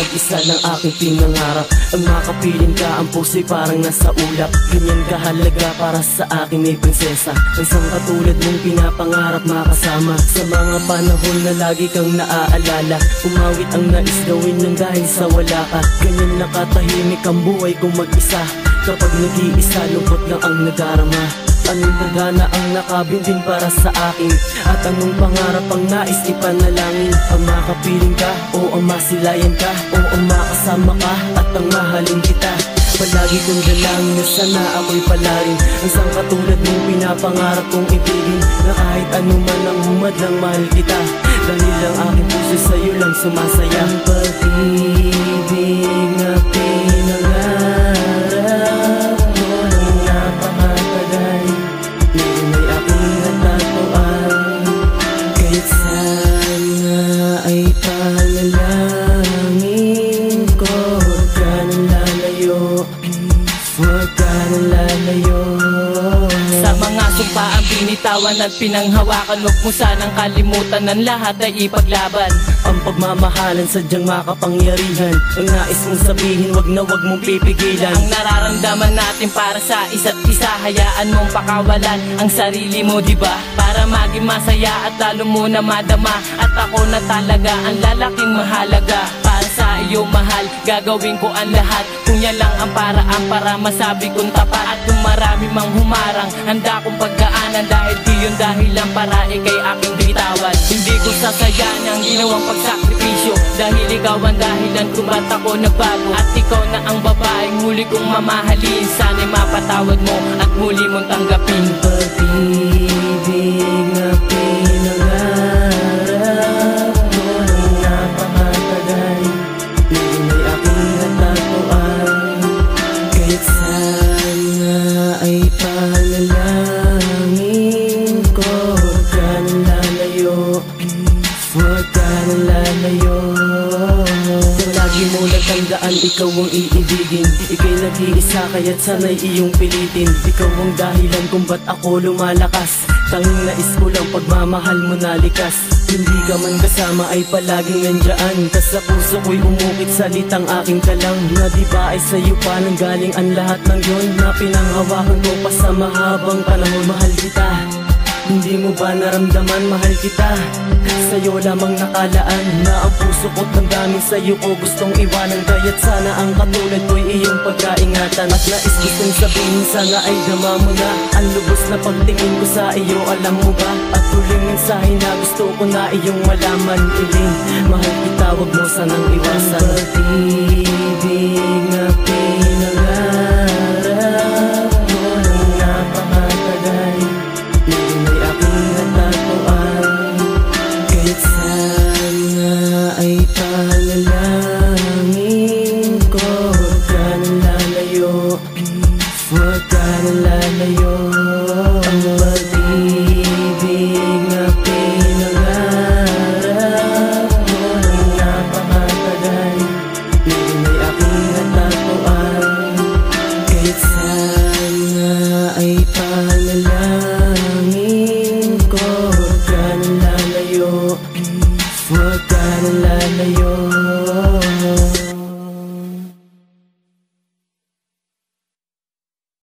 mag-isa ng aking pinangarap. Ang makapiling ka, ang puso'y parang nasa ulap. Ganyan kahalaga para sa akin ay prinsesa. Isang katulad mong pinapangarap makasama sa mga panahon na lagi kang naaalala. Umawit ang nais gawin nang dahil sa wala ka. Ganyan nakatahimik ang buhay kong mag-isa. Kapag nag-iisa, lungkot lang ang nadarama. Anong nagana ang nakabinbin para sa akin? At anong pangarap ang nais ipanalangin? Ang makapiling ka o ang masilayan ka, o ang makasama ka at ang mahalin kita. Palagi kong dalangin na sana ako'y palarin. Ang isang katulad mong pinapangarap kong ibigin, na kahit anuman ang humadlang mahal kita. Dahil ang aking puso sa'yo lang sumasaya. Ang pag-ibig na pinangarap mo nang napakatagal, ngayon ay aking natatuan. Kahit sana ay panalangin ko, huwag ka nang lalayo, huwag ka nang lalayo. Sa mga sumpaang binitawan at pinanghawakan, huwag mo sanang kalimutan ng lahat ay ipaglaban. Ang pagmamahalan sadyang makapangyarihan. Ang nais mong sabihin, wag na wag mong pipigilan. Ang nararamdaman natin para sa isa't isa, hayaan mong pakawalan ang sarili mo, diba? Para maging masaya at lalo mo na madama. At ako na talaga ang lalaking mahalaga. Para sa iyo mahal, gagawin ko ang lahat. Kung yan lang ang paraan para masabi kong tapat. At kung marami mang humarang, handa kong pagkaanan. Dahil di yun dahilan para ikay aking bitawan. Hindi ko sasayaan ang ginawang pagsakripisyo, dahil ikaw ang dahilan kung ba't ako nagbago. At ikaw na ang babaeng muli kong mamahalin. Sana'y mapatawad mo at muli mong tanggapin. Pag-ibig na pinangarap mo nang napakatagal, ngayon ay aking natatuan. Kahit sana ay panalangin ko, huwag ka nang lalayo, huwag ka nang lalayo. Lagi mo lang tandaan, ikaw ang iibigin. Ika'y nag-iisa kaya't sana'y iyong pilitin. Ikaw ang dahilan kung ba't ako lumalakas. Tanging nais ko lang pagmamahal mo na likas. Hindi ka man kasama ay palaging nandyan. Tas sa puso ko'y umukit salitang aking talang, na diba ay sa'yo pa nang galing ang lahat ng yun, na pinanghawakan ko pa sa mahabang panahon. Mahal kita, hindi mo ba naramdaman mahal kita? Sa'yo lamang nakalaan, na ang puso ko't damdamin sa'yo ko gustong iwanan. Kaya't sana ang katulad ko'y iyong pagkaingatan. At nais gustong sabihin, sana ay dama mo na ang lubos na pagtingin ko sa iyo, alam mo ba? At huling mensahe na gusto ko na iyong malaman, iling mahal kita, wag mo sanang iwasan. Pag-ibig na pinangarap mo nang napakatagal, ngayon ay aking natatuan. Kahit sana ay panalangin ko, huwag ka nang lalayo, huwag ka nang lalayo. Ang pag-ibig na pinangarap mo nang napakatagal, ngayon ay aking natatuan. Kahit sana ay panalangin ko, huwag ka nang lalayo, huwag ka nang lalayo.